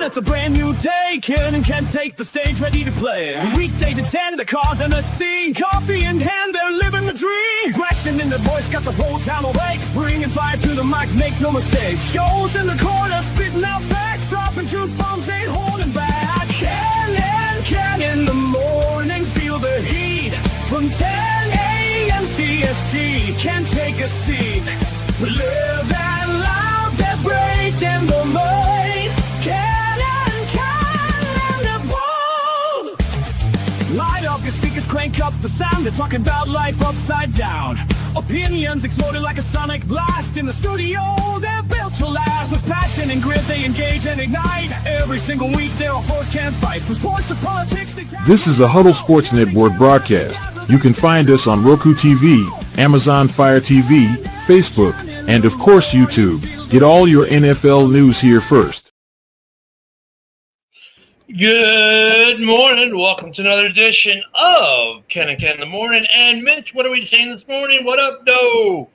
it's a brand new day. Ken and Ken take the stage, ready to play. Weekdays at 10, the cars and the scene. Coffee in hand, they're living the dream. Aggression in the voice, got the whole town awake. Bringing fire to the mic, make no mistake. Shows in the corner, spitting out facts. Dropping truth bombs, ain't holding back. Ken and Ken in the morning, feel the heat. From 10 a.m. CST, can take a seat. Live and loud, they're great in the mind. Ken and the bold. Light up your speakers, crank up the sound. They're talking about life upside down. Opinions exploded like a sonic blast. In the studio, they're built to last. With passion and grit, they engage and ignite. Every single week, they're a force can't fight. From sports to politics, This is a Huddle Sports Network broadcast. You can find us on Roku TV, Amazon Fire TV, Facebook, and of course YouTube. Get all your NFL news here first. Good morning. Welcome to another edition of Ken and Ken in the Morning. And Mitch, what are we saying this morning? What up, no?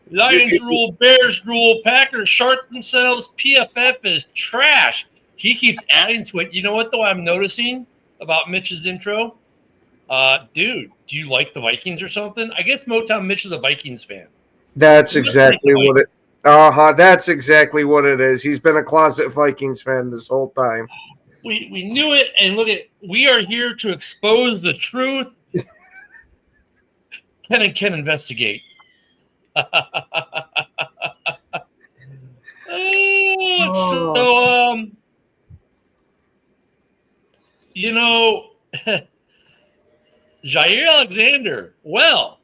Lions rule, Bears rule, Packers shark themselves, PFF is trash. He keeps adding to it. You know what, though, I'm noticing about Mitch's intro? Dude, do you like the Vikings or something? I guess Motown Mitch is a Vikings fan. That's exactly what it. That's exactly what it is. He's been a closet Vikings fan this whole time. We knew it, and look at we are here to expose the truth. Ken and Ken investigate. So, you know, Jair Alexander, well,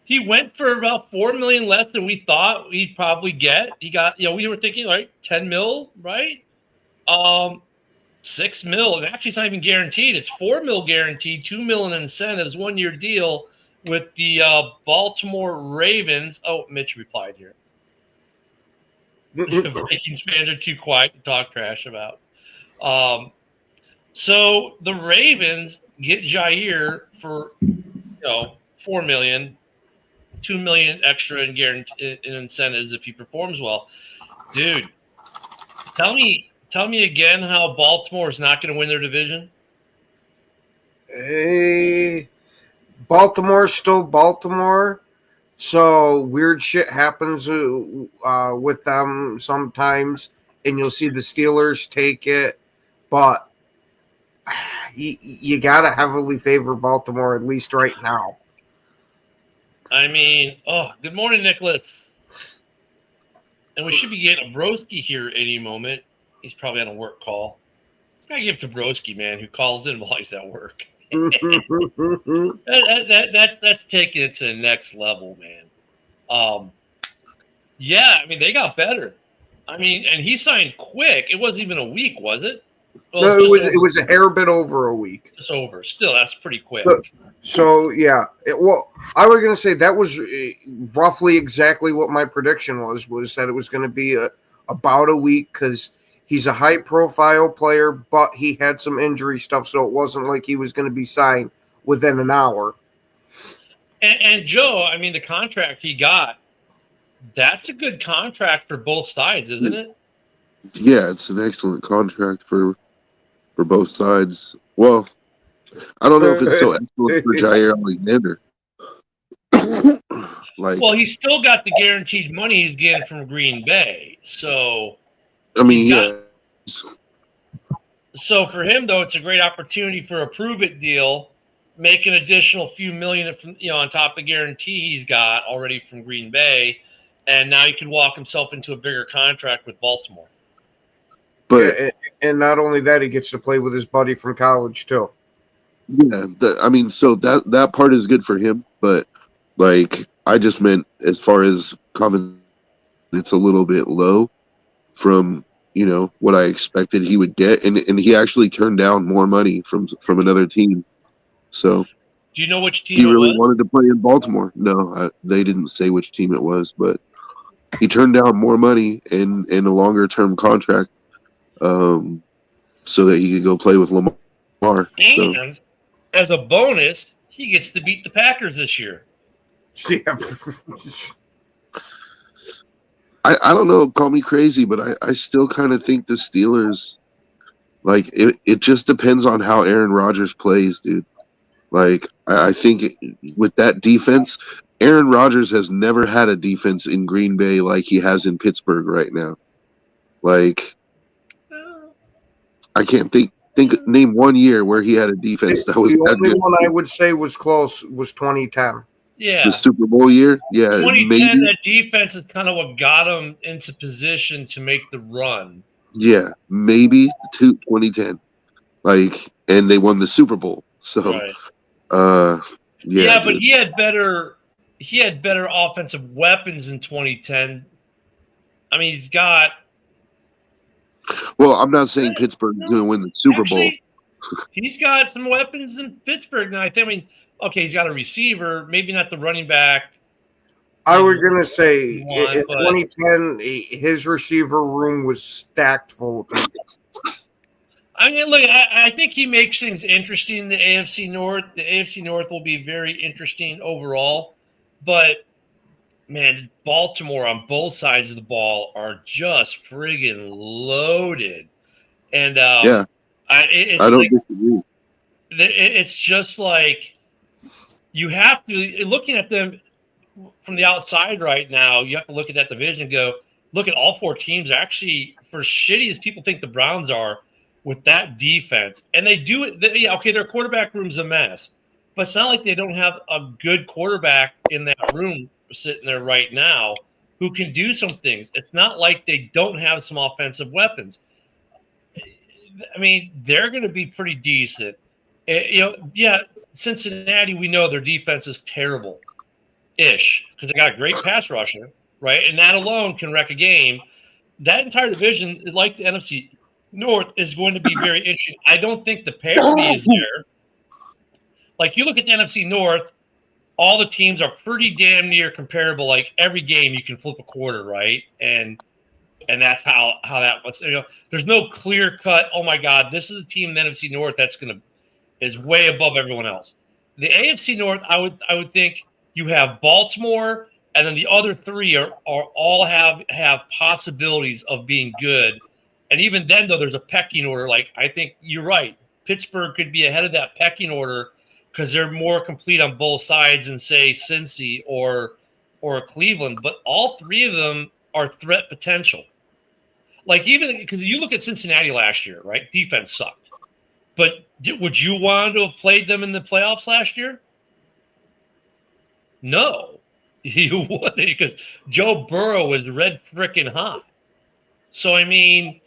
he went for about $4 million less than we thought he'd probably get. He got, we were thinking like 10 mil, right? 6 mil, and actually it's not even guaranteed. It's 4 mil guaranteed, 2 mil in incentives, 1-year deal with the Baltimore Ravens. Oh, Mitch replied here. Vikings fans are too quiet to talk trash about. So the Ravens get Jair for 4 million, 2 million extra in guarantee in incentives if he performs well. Dude, tell me again how Baltimore is not going to win their division. Hey, Baltimore's still Baltimore, so weird shit happens with them sometimes, and you'll see the Steelers take it, but you got to heavily favor Baltimore, at least right now. I mean, good morning, Nicholas. And we should be getting a Broski here any moment. He's probably on a work call. I give it to Broski, man, who calls in while he's at work. That's taking it to the next level, man. Yeah, I mean, they got better. I mean, and he signed quick. It wasn't even a week, was it? Well, no, it was a hair bit over a week. It's over. Still, that's pretty quick. So yeah. I was going to say that was roughly exactly what my prediction was that it was going to be about a week because he's a high-profile player, but he had some injury stuff, so it wasn't like he was going to be signed within an hour. And Joe, I mean, the contract he got, that's a good contract for both sides, isn't it? Yeah, it's an excellent contract for both sides. Well, I don't know if it's so excellent for Jair Alexander. Well, he's still got the guaranteed money he's getting from Green Bay. So, I mean, yeah. So for him, though, it's a great opportunity for a prove-it deal, make an additional few million, on top of the guarantee he's got already from Green Bay, and now he can walk himself into a bigger contract with Baltimore. But and not only that, he gets to play with his buddy from college too. Yeah, so that part is good for him, but like I just meant as far as comment, it's a little bit low from what I expected he would get, and he actually turned down more money from another team. So, do you know which team he really wanted to play in Baltimore? No, they didn't say which team it was, but he turned down more money and a longer term contract, so that he could go play with Lamar. And as a bonus, he gets to beat the Packers this year. Yeah. I don't know, call me crazy, but I still kind of think the Steelers Like it just depends on how Aaron Rodgers plays, dude. Like I think with that defense, Aaron Rodgers has never had a defense in Green Bay like he has in Pittsburgh right now. Like I can't name 1 year where he had a defense that was The that only good. one I would say was close was 2010. Yeah. The Super Bowl year, yeah, 2010, maybe, that defense is kind of what got him into position to make the run. yeah, maybe 2010. Like, and they won the Super Bowl. So, Right. yeah, but dude. he had better offensive weapons in 2010. I mean, he's got. Well, I'm not saying Pittsburgh's going to win the Super Bowl. Actually, he's got some weapons in Pittsburgh now. I mean, okay, he's got a receiver, maybe not the running back. I was going to say, One, in but- 2010, his receiver room was stacked full of people. I mean, look, I think he makes things interesting in the AFC North. The AFC North will be very interesting overall. But, man, Baltimore on both sides of the ball are just friggin' loaded. And Yeah, it's I don't like, disagree. it's just like you have to, looking at them from the outside right now, you have to look at that division and go, look at all four teams actually, for shitty as people think the Browns are, with that defense. And they do it. Yeah, okay, their quarterback room's a mess. But it's not like they don't have a good quarterback in that room sitting there right now who can do some things. It's not like they don't have some offensive weapons. I mean, they're going to be pretty decent. Yeah, Cincinnati, we know their defense is terrible-ish because they got a great pass rusher, right? And that alone can wreck a game. That entire division, like the NFC North, is going to be very interesting. I don't think the parity is there. Like, you look at the NFC North, all the teams are pretty damn near comparable. Like, every game you can flip a quarter, right? And that's how that was. There's no clear cut, oh my God, this is a team in the NFC North is way above everyone else. The AFC North, I would think you have Baltimore, and then the other three are all have possibilities of being good. And even then, though, there's a pecking order. Like, I think you're right. Pittsburgh could be ahead of that pecking order because they're more complete on both sides than, say, Cincy or Cleveland. But all three of them are threat potential. Like, even because you look at Cincinnati last year, right? Defense sucked. But would you want to have played them in the playoffs last year? No. You wouldn't, because Joe Burrow was red frickin' hot. So, I mean,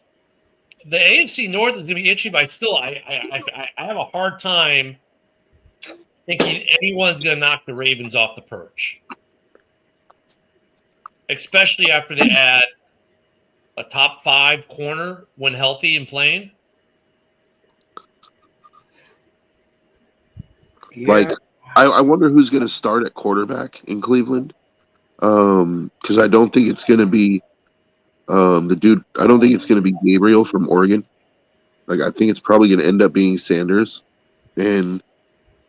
the AFC North is going to be interesting, but I have a hard time thinking anyone's going to knock the Ravens off the perch, especially after they add a top 5 corner when healthy and playing. Yeah. Like, I wonder who's going to start at quarterback in Cleveland. Because I don't think it's going to be the dude. I don't think it's going to be Gabriel from Oregon. Like, I think it's probably going to end up being Sanders. And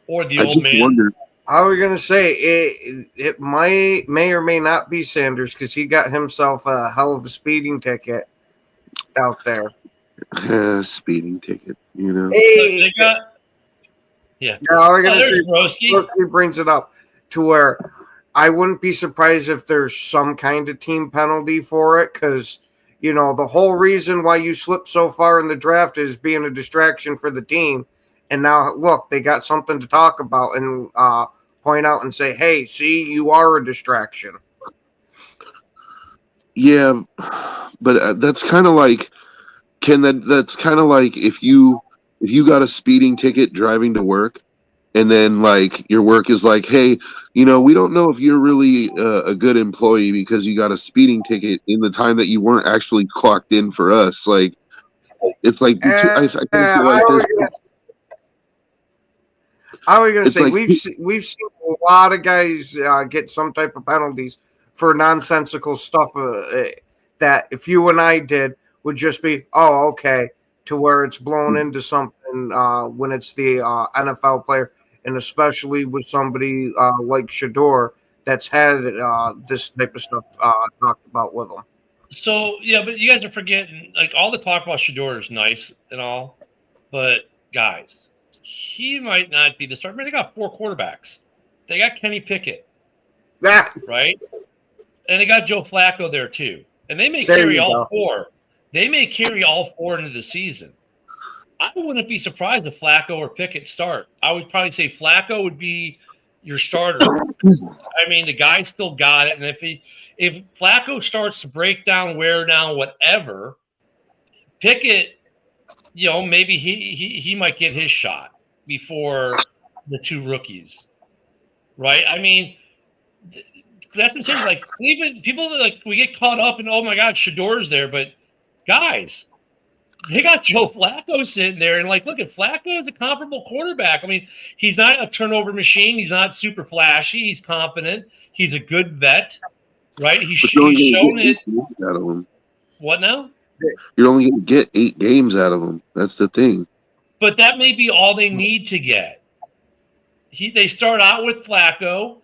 Or the I old just man. wonder. I was going to say, it may or may not be Sanders because he got himself a hell of a speeding ticket out there. Speeding ticket, you know. Hey, They got, yeah. I was going to There's say, Broski. Broski brings it up to where I wouldn't be surprised if there's some kind of team penalty for it because, the whole reason why you slipped so far in the draft is being a distraction for the team. And now, look, they got something to talk about and point out and say, hey, see, you are a distraction. Yeah, but that's kind of like, that's kind of like if you got a speeding ticket driving to work, and then like your work is like, hey, we don't know if you're really a good employee because you got a speeding ticket in the time that you weren't actually clocked in for us. Like, it's like I feel like I was going to It's say like- we've seen a lot of guys get some type of penalties for nonsensical stuff that if you and I did would just be, oh, okay, to where it's blown into something when it's the NFL player, and especially with somebody like Shador that's had this type of stuff talked about with him. So, yeah, but you guys are forgetting, like, all the talk about Shador is nice and all, But guys, he might not be the starter. I mean, they got 4 quarterbacks. They got Kenny Pickett, That right? And they got Joe Flacco there too. And they may There carry you all go. 4. They may carry all 4 into the season. I wouldn't be surprised if Flacco or Pickett start. I would probably say Flacco would be your starter. I mean, the guy still got it. And if Flacco starts to break down, wear down, whatever, Pickett, maybe he might get his shot before the 2 rookies. Right? I mean, that's what I'm saying. Like Cleveland, people we get caught up in, oh my God, Shador's there, but guys, they got Joe Flacco sitting there, and look at Flacco is a comparable quarterback. I mean, he's not a turnover machine. He's not super flashy. He's confident. He's a good vet, right? He's shown it. Out of him. What now? You're only going to get 8 games out of him. That's the thing. But that may be all they need to get. They start out with Flacco,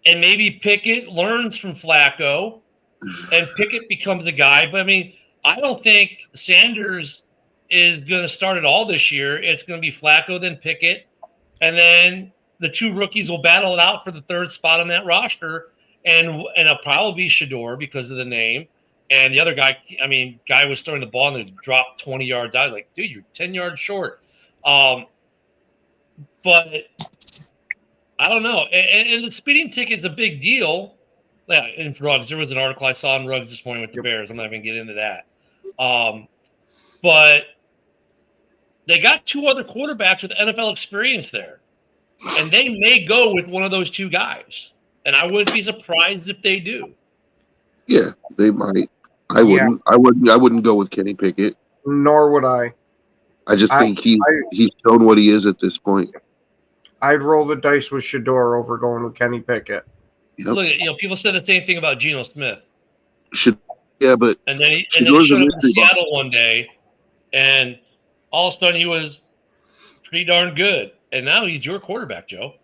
and maybe Pickett learns from Flacco, and Pickett becomes a guy. But I mean, I don't think Sanders is going to start it all this year. It's going to be Flacco, then Pickett, and then the 2 rookies will battle it out for the 3rd spot on that roster, and it'll probably be Shador because of the name. And the other guy, guy was throwing the ball and it dropped 20 yards out. I was like, dude, you're 10 yards short. But I don't know. And the speeding ticket's a big deal. Yeah, in Ruggs, there was an article I saw in Ruggs this morning with the Bears. I'm not even going to get into that. But they got 2 other quarterbacks with NFL experience there. And they may go with one of those 2 guys. And I wouldn't be surprised if they do. Yeah, they might. I wouldn't. I wouldn't go with Kenny Pickett. nor would I. I just think he's shown what he is at this point. I'd roll the dice with Shador over going with Kenny Pickett. Yep. Look, people said the same thing about Geno Smith. But And then he Shador's showed a up in mystery box. Seattle one day, and all of a sudden he was pretty darn good. And now he's your quarterback, Joe.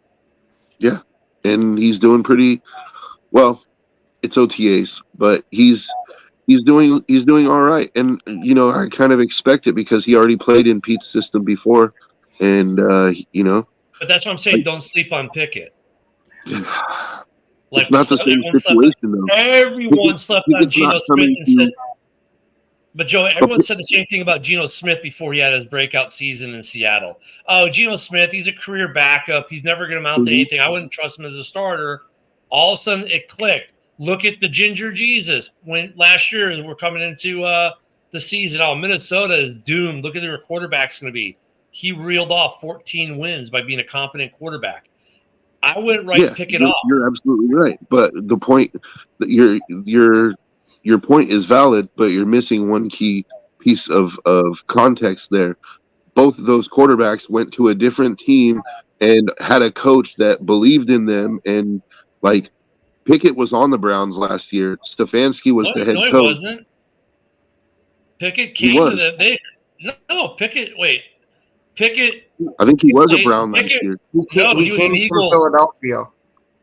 Yeah, and he's doing pretty well. It's OTAs, but he's doing all right. And I kind of expect it because he already played in Pete's system before, and But that's what I'm saying. Don't sleep on Pickett. It's not the same situation though. Everyone slept on Pickett's Geno not Smith coming and to- said, but Joe, everyone said the same thing about Geno Smith before he had his breakout season in Seattle. Oh, Geno Smith, he's a career backup. He's never going to amount to anything. I wouldn't trust him as a starter. All of a sudden, it clicked. Look at the Ginger Jesus. When last year, as we're coming into the season, Minnesota is doomed. Look at their quarterback's going to be. He reeled off 14 wins by being a competent quarterback. I wouldn't pick it off. You're absolutely right. But the point, your point is valid, but you're missing one key piece of context there. Both of those quarterbacks went to a different team and had a coach that believed in them. And Pickett was on the Browns last year. Stefanski was the head no, coach. He wasn't. Pickett He came was. to the. Pickett. I think he was a played- Brown last Pickett- year. He came, No, he was from an Eagle. Philadelphia.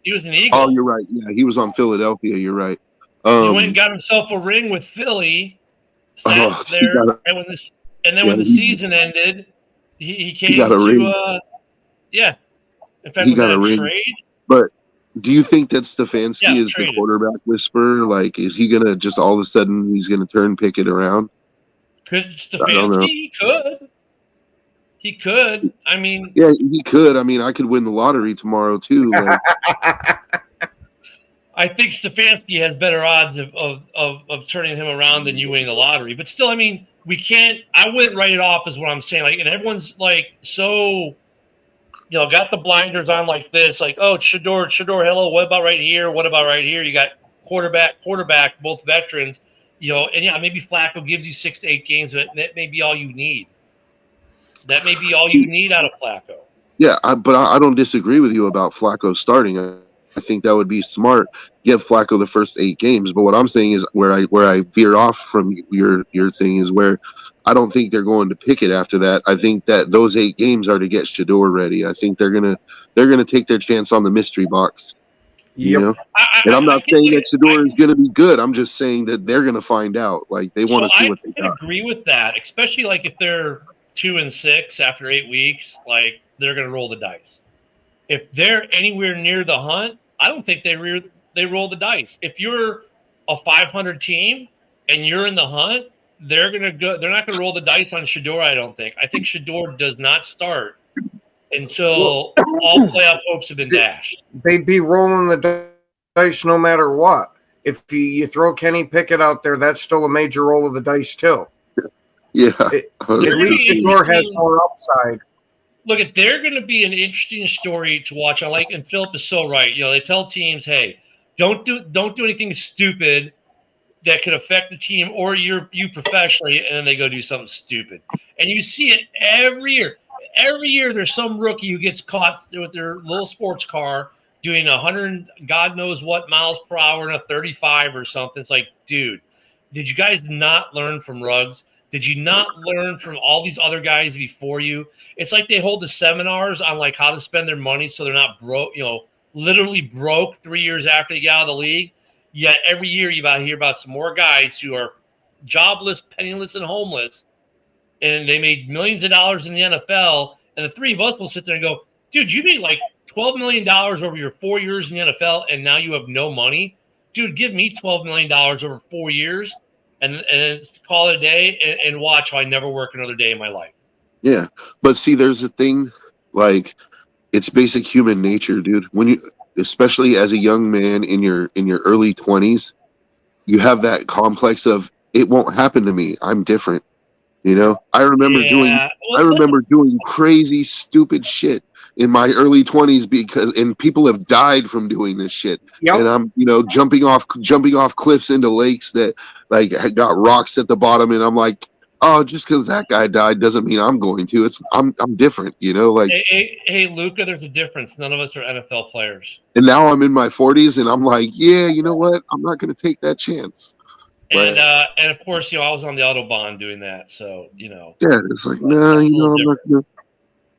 He was an Eagle. Oh, you're right. Yeah, he was on Philadelphia. You're right. He went and got himself a ring with Philly. Sat Oh, he there, got and when the he- season ended, he came got a to. ring. In fact, He was got that a ring. trade? Do you think that Stefanski Yeah, is the traded. quarterback whisperer? Is he gonna just all of a sudden he's gonna turn Pickett around? Could I don't know. Stefanski? He could. He could. I mean, Yeah, he could. I mean, I could win the lottery tomorrow too. I think Stefanski has better odds of turning him around than you winning the lottery. But still, I mean, we can't. I wouldn't write it off, is what I'm saying. And everyone's so, got the blinders on like this. Oh, it's Shador. Hello. What about right here? What about right here? You got quarterback, both veterans. And maybe Flacco gives you 6 to 8 games, but that may be all you need. That may be all you need out of Flacco. Yeah, but I don't disagree with you about Flacco starting. I think that would be smart. Give Flacco the first 8 games. But what I'm saying is where I veer off from your thing is where I don't think they're going to pick it after that. I think that those 8 games are to get Shador ready. I think they're gonna take their chance on the mystery box. Yep. And I'm not saying that Shador is going to be good. I'm just saying that they're going to find out. They want to see what they I got. can agree with that, especially if they're 2-6 after 8 weeks, like they're going to roll the dice. If they're anywhere near the hunt, I don't think they roll the dice. If you're a 500 team and you're in the hunt, they're not going to roll the dice on Shedeur. I don't think. I think Shedeur does not start until all playoff hopes have been dashed. They'd be rolling the dice no matter what. If you throw Kenny Pickett out there, that's still a major roll of the dice too. Yeah. At least Shedeur has more upside. Look, they're going to be an interesting story to watch. And Philip is so right. They tell teams, hey, don't do anything stupid that could affect the team or you professionally, and then they go do something stupid. And you see it every year. Every year there's some rookie who gets caught with their little sports car doing 100 God knows what miles per hour in a 35 or something. It's like, dude, did you guys not learn from Ruggs? Did you not learn from all these other guys before you? It's like they hold the seminars on like how to spend their money so they're not broke, literally broke 3 years after they get out of the league. Yet every year you hear about some more guys who are jobless, penniless, and homeless, and they made millions of dollars in the NFL. And the three of us will sit there and go, dude, you made like $12 million over your 4 years in the NFL, and now you have no money? Dude, give me $12 million over 4 years and call it a day and watch how I never work another day in my life. Yeah. But see, there's a thing, like, it's basic human nature, dude. When you, especially as a young man in your early 20s, you have that complex of it won't happen to me. I'm different. I remember doing crazy, stupid shit in my early 20s and people have died from doing this shit. Yep. And I'm, jumping off cliffs into lakes that like got rocks at the bottom, and I'm like, oh, just because that guy died doesn't mean I'm going to. I'm different, like. Hey, Luca, there's a difference. None of us are NFL players. And now I'm in my 40s, and I'm like, yeah, you know what? I'm not going to take that chance. And of course, I was on the Autobahn doing that, so Yeah, it's like, no, I'm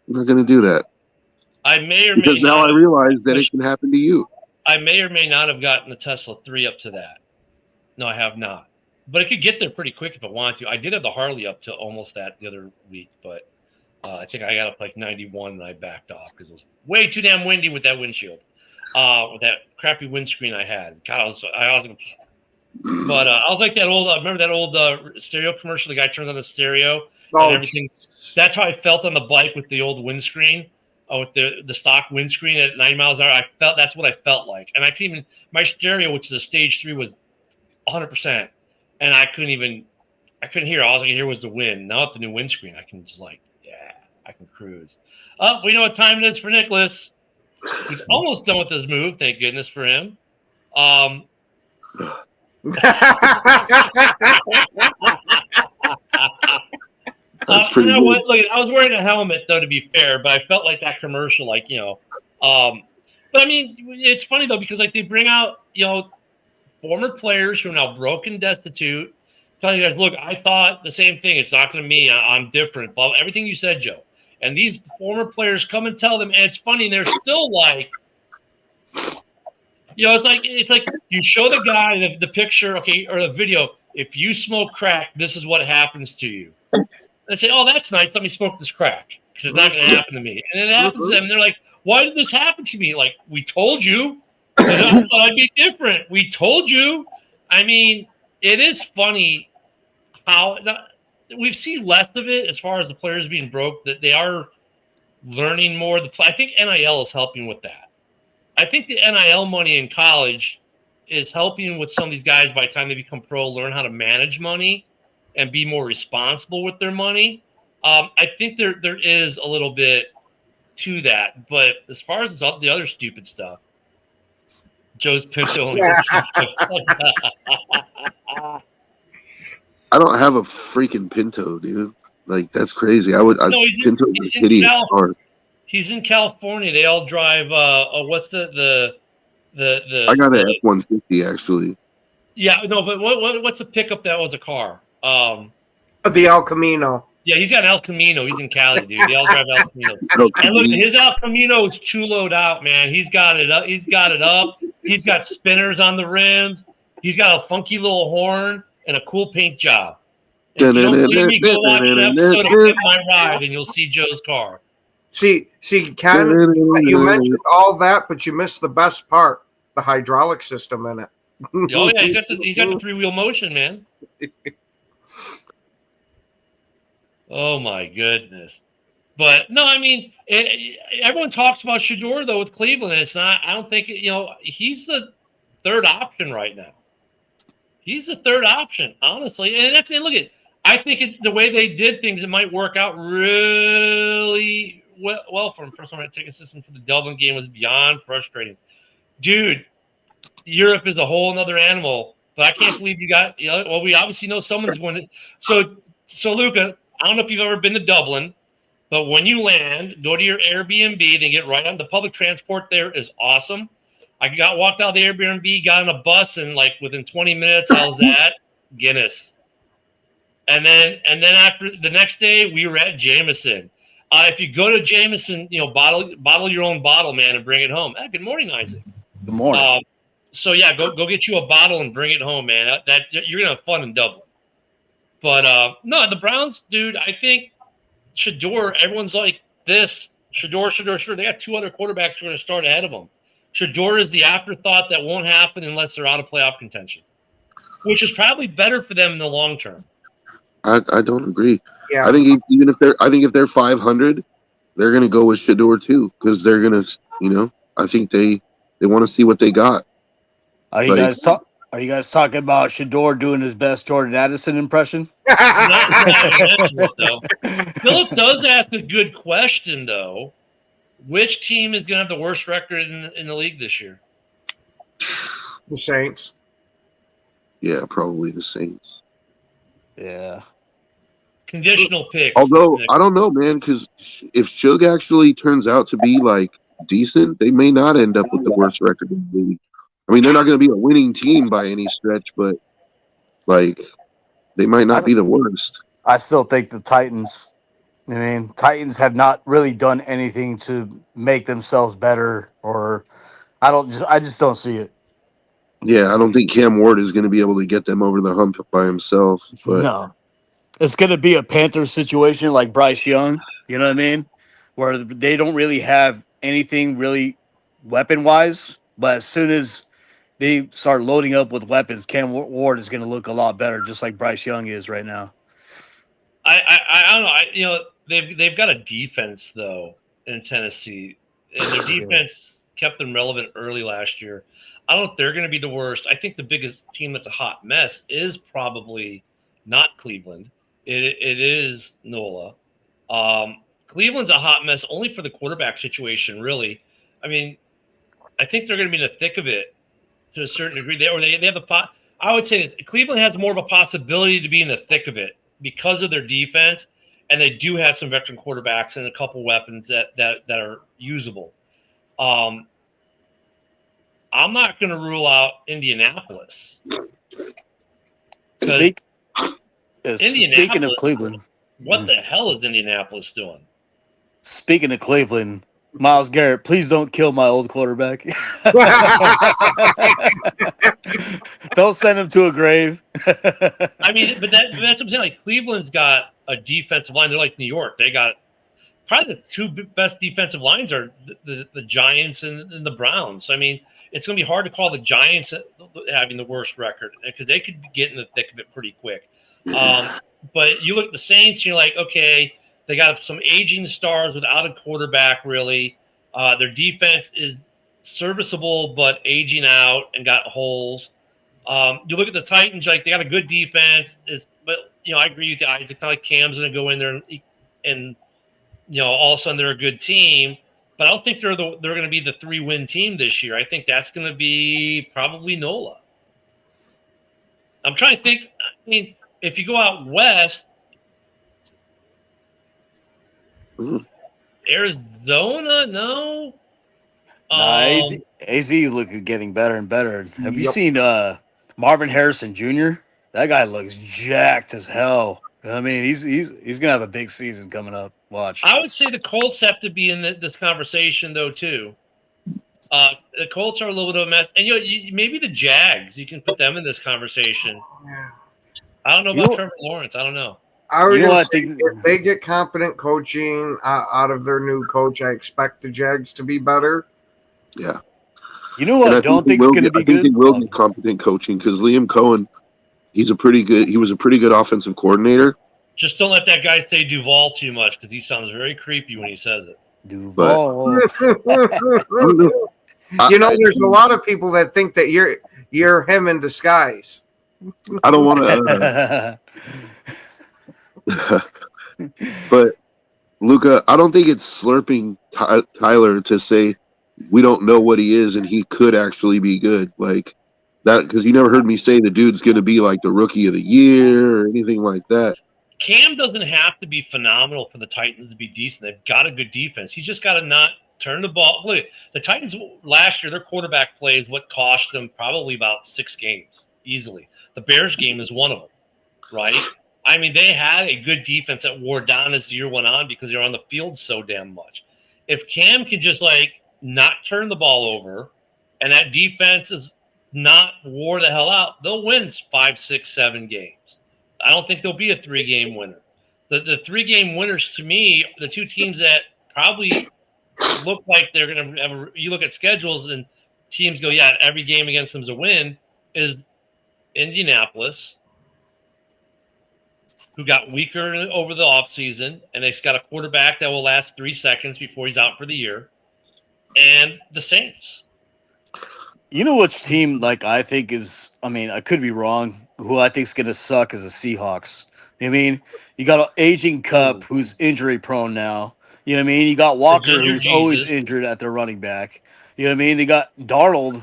not going to do that. I may or because may now not I realize that it can happen to you. I may or may not have gotten the Tesla 3 up to that. No, I have not. But it could get there pretty quick if I wanted to. I did have the Harley up to almost that the other week, but I think I got up like 91 and I backed off because it was way too damn windy with that windshield, with that crappy windscreen I had. God, I was but I was like that old. Remember that old stereo commercial? The guy turns on the stereo and everything. That's how I felt on the bike with the old windscreen, with the stock windscreen at 90 miles an hour. That's what I felt like, and I couldn't even. My stereo, which is a stage 3, was 100%, and I couldn't hear. All I could hear was the wind. Now with the new windscreen, I can just I can cruise. We know what time it is for Nicholas. He's almost done with his move. Thank goodness for him. That's pretty good. Look, I was wearing a helmet though, to be fair, but I felt like that commercial, but I mean, it's funny though because like they bring out former players who are now broke and destitute, telling you guys, look, I thought the same thing. It's not going to me. I'm different. Well, everything you said, Joe. And these former players come and tell them, and it's funny. And they're still like. It's like you show the guy the picture, okay, or the video. If you smoke crack, this is what happens to you. They say, "Oh, that's nice. Let me smoke this crack because it's not going to happen to me." And it happens to them. And they're like, "Why did this happen to me?" Like, we told you. I thought I'd be different. We told you. I mean, it is funny how we've seen less of it as far as the players being broke. That they are learning more. I think NIL is helping with that. I think the NIL money in college is helping with some of these guys by the time they become pro, learn how to manage money and be more responsible with their money. I think there is a little bit to that. But as far as the other stupid stuff, Joe's Pinto. I don't have a freaking Pinto, dude. Like, that's crazy. Pinto's a kitty car. He's in California. They all drive. What's the? I got an F-150 actually. Yeah, no, but what's the pickup that was a car? The El Camino. Yeah, he's got an El Camino. He's in Cali, dude. They all drive El Camino. And look, his El Camino is chuloed out, man. He's got it up. He's got spinners on the rims. He's got a funky little horn and a cool paint job. If you don't believe me, go watch an episode of Get My Ride, and you'll see Joe's car. See, Ken, you mentioned all that, but you missed the best part: the hydraulic system in it. Oh yeah, he's got the 3-wheel motion, man. Oh my goodness. But no, I mean, everyone talks about Shedeur though with Cleveland. It's not. I don't think he's the third option right now. He's the third option, honestly. And look at. I think the way they did things, it might work out really well for him. First time ticket system for the Dublin game was beyond frustrating, dude. Europe is a whole nother animal. But I can't believe you got. Well, we obviously know someone's going to. So Luca, I don't know if you've ever been to Dublin. But when you land, go to your Airbnb, then get right on the public transport there is awesome. I walked out of the Airbnb, got on a bus, and like within 20 minutes, how's that? Guinness. And then after the next day, we were at Jameson. If you go to Jameson, bottle your own bottle, man, and bring it home. Good morning, Isaac. Good morning. So yeah, go get you a bottle and bring it home, man. That you're gonna have fun in Dublin. But no, the Browns, dude, I think Shedeur, everyone's like this. Shedeur. They got 2 other quarterbacks who are going to start ahead of them. Shedeur is the afterthought that won't happen unless they're out of playoff contention, which is probably better for them in the long term. I don't agree. Yeah. I think if they're 500, they're going to go with Shedeur too, because they're going to, I think they want to see what they got. Are you guys talking about Shedeur doing his best Jordan Addison impression? Philip does ask a good question, though. Which team is going to have the worst record in the league this year? The Saints. Yeah, probably the Saints. Yeah. Conditional pick. Although, I don't know, man, because if Shug actually turns out to be, decent, they may not end up with the worst record in the league. I mean, they're not going to be a winning team by any stretch, but, they might not be the worst. I still think the Titans. I mean, Titans have not really done anything to make themselves better, or I just don't see it. Yeah, I don't think Cam Ward is going to be able to get them over the hump by himself. But No, it's going to be a Panthers situation like Bryce Young. You know what I mean? Where they don't really have anything really weapon wise, but as soon as they start loading up with weapons, Cam Ward is going to look a lot better, just like Bryce Young is right now. I don't know. They've got a defense though in Tennessee, and their defense kept them relevant early last year. I don't know if they're going to be the worst. I think the biggest team that's a hot mess is probably not Cleveland. It is NOLA. Cleveland's a hot mess only for the quarterback situation, really. I mean, I think they're going to be in the thick of it to a certain degree. They have a pot. I would say this: Cleveland has more of a possibility to be in the thick of it because of their defense, and they do have some veteran quarterbacks and a couple weapons that are usable. I'm not going to rule out Indianapolis. Speaking Indianapolis, of Cleveland, what the hell is Indianapolis doing? Speaking of Cleveland, Myles Garrett, please don't kill my old quarterback. Don't send him to a grave. I mean, but that's what I'm saying. Like, Cleveland's got a defensive line. They're like New York. They got probably the 2 best defensive lines are the Giants and the Browns. So, I mean, it's going to be hard to call the Giants having the worst record because they could get in the thick of it pretty quick. But you look at the Saints, and you're like, okay, they got some aging stars without a quarterback, really. Their defense is serviceable but aging out and got holes. You look at the Titans, like they got a good defense, but I agree with you, Isaac. It's not like Cam's going to go in there and all of a sudden they're a good team. But I don't think they're going to be the 3-win team this year. I think that's going to be probably NOLA. I'm trying to think. I mean, if you go out west, Arizona, no. AZ is getting better and better. Have you seen Marvin Harrison Jr.? That guy looks jacked as hell. I mean, he's gonna have a big season coming up. Watch. I would say the Colts have to be in this conversation though too. The Colts are a little bit of a mess, and maybe the Jags. You can put them in this conversation. Yeah. I don't know You about know- Trevor Lawrence. I don't know. I would You know just what I say think- if they get competent coaching out of their new coach, I expect the Jags to be better. Yeah. You know what? I don't think it's going to be I think good. they will get competent coaching because Liam Cohen, he was a pretty good offensive coordinator. Just don't let that guy say Duval too much because he sounds very creepy when he says it. Duval. There's a lot of people that think that you're him in disguise. I don't want to, but Luca, I don't think it's slurping Tyler to say we don't know what he is and he could actually be good like that, because you never heard me say the dude's going to be like the rookie of the year or anything like that. Cam doesn't have to be phenomenal for the Titans to be decent. They've got a good defense. He's just got to not turn the ball. Look, the Titans last year, their quarterback play is what cost them probably about 6 games easily. The Bears game is one of them, right? I mean, they had a good defense that wore down as the year went on because they were on the field so damn much. If Cam can just not turn the ball over and that defense is not wore the hell out, they'll win 5, 6, 7 games. I don't think there'll be a 3-game winner. The 3-game winners to me, the two teams that probably look like they're going to have you look at schedules and teams go, yeah, every game against them is a win, is Indianapolis, who got weaker over the offseason, and they've got a quarterback that will last 3 seconds before he's out for the year, and the Saints. You know which team, I think is, I could be wrong, who I think is going to suck is the Seahawks. You got an aging Cup who's injury prone now. You know what I mean? You got Walker, who's always injured at their running back. You know what I mean? They got Darnold,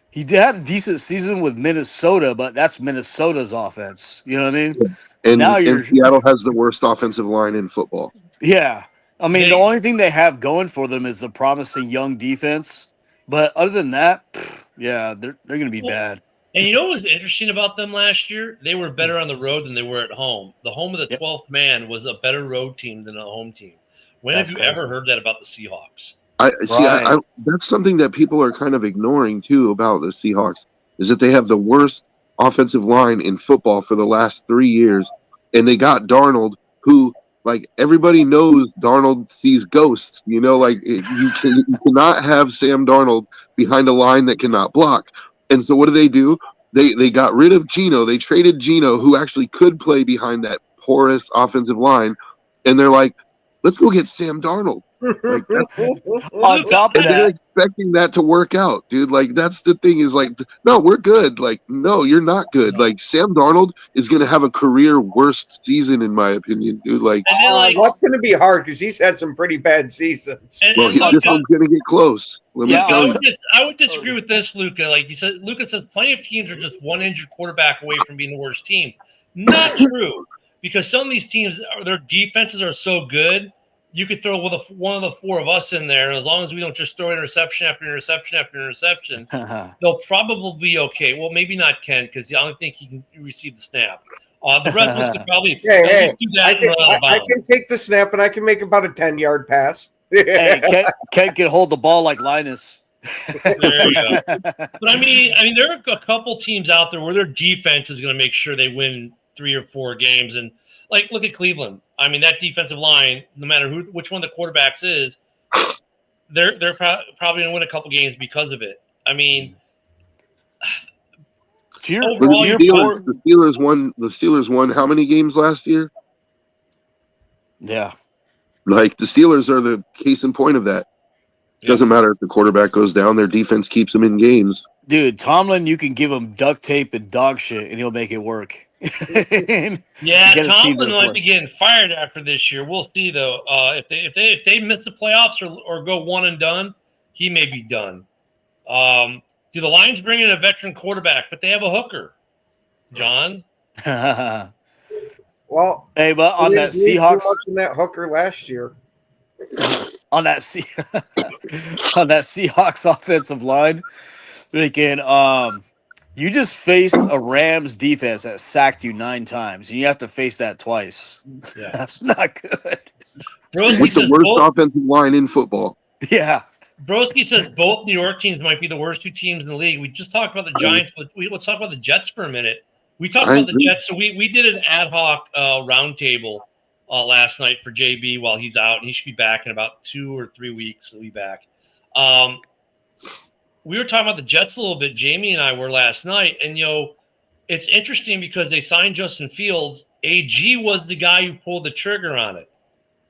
he had a decent season with Minnesota, but that's Minnesota's offense. You know what I mean? And, Now and Seattle has the worst offensive line in football. Yeah. The only thing they have going for them is the promising young defense. But other than that, they're going to be bad. And you know what was interesting about them last year? They were better on the road than they were at home. The home of the 12th man was a better road team than a home team. When have you ever heard that about the Seahawks? That's something that people are kind of ignoring too about the Seahawks, is that they have the worst offensive line in football for the last 3 years, and they got Darnold, who everybody knows Darnold sees ghosts. You cannot have Sam Darnold behind a line that cannot block. And so what do? They got rid of Geno. They traded Geno, who actually could play behind that porous offensive line, and they're like, let's go get Sam Darnold. On top of they're that, expecting that to work out, dude. That's the thing is no, we're good. No, you're not good. Sam Darnold is going to have a career worst season, in my opinion, dude. That's going to be hard because he's had some pretty bad seasons. This one's going to get close. Let me tell you. I would disagree with this, Luca. Like you said, Luca says plenty of teams are just one injured quarterback away from being the worst team. Not true, because some of these teams, their defenses are so good. You could throw one of the 4 of us in there, and as long as we don't just throw interception after interception after interception, they'll probably be okay. Well, maybe not Ken, because I don't think he can receive the snap. The rest of us could probably at least do that. I can take the snap, and I can make about a 10-yard pass. Hey, Ken can hold the ball like Linus. There you go. But I mean, there are a couple teams out there where their defense is going to make sure they win 3 or 4 games, and look at Cleveland. I mean, that defensive line, no matter which one the quarterbacks is, they're probably going to win a couple games because of it. I mean, the Steelers won how many games last year? Yeah. The Steelers are the case in point of that. It doesn't matter if the quarterback goes down, their defense keeps them in games. Dude, Tomlin, you can give him duct tape and dog shit, and he'll make it work. Tomlin might be getting fired after this year. We'll see, though. If they miss the playoffs or go one and done, he may be done. Do the Lions bring in a veteran quarterback, but they have a hooker, John? Well, hey, but on that Seahawks, watching that hooker last year. on that Seahawks offensive line, you just faced a Rams defense that sacked you 9 times, and you have to face that twice. Yeah. That's not good. Broski with the worst offensive line in football. Yeah. Broski says both New York teams might be the worst 2 teams in the league. We just talked about the Giants, but let's talk about the Jets for a minute. We talked I about the agree. Jets. So we did an ad hoc roundtable last night for JB while he's out, and he should be back in about 2 or 3 weeks. He'll be back. We were talking about the Jets a little bit. Jamie and I were last night, and it's interesting because they signed Justin Fields. AG was the guy who pulled the trigger on it.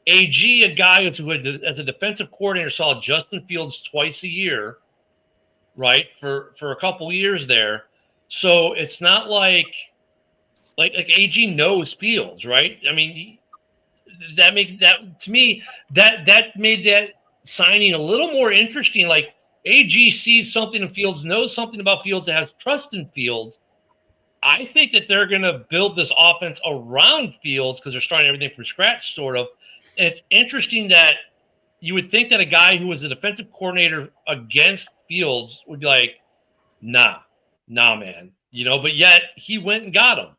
AG, a guy who as a defensive coordinator saw Justin Fields twice a year, right, for a couple years there. So it's not like AG knows Fields, right? I mean, that makes that to me that made that signing a little more interesting. Like AG sees something in Fields, knows something about Fields, that has trust in Fields. I think that they're going to build this offense around Fields because they're starting everything from scratch, sort of. And it's interesting that you would think that a guy who was a defensive coordinator against Fields would be like, nah, man, but yet he went and got him.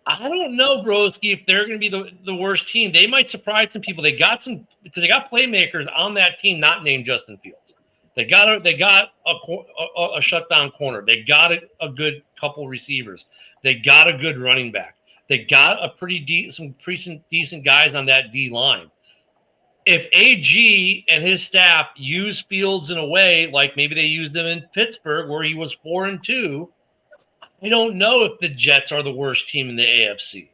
I don't know, Broski, if they're going to be the worst team. They might surprise some people. They got playmakers on that team not named Justin Fields. They got a shutdown corner. They got a good couple receivers. They got a good running back. They got some pretty decent guys on that D line. If AG and his staff use Fields in a way like maybe they used him in Pittsburgh where he was 4-2, I don't know if the Jets are the worst team in the AFC.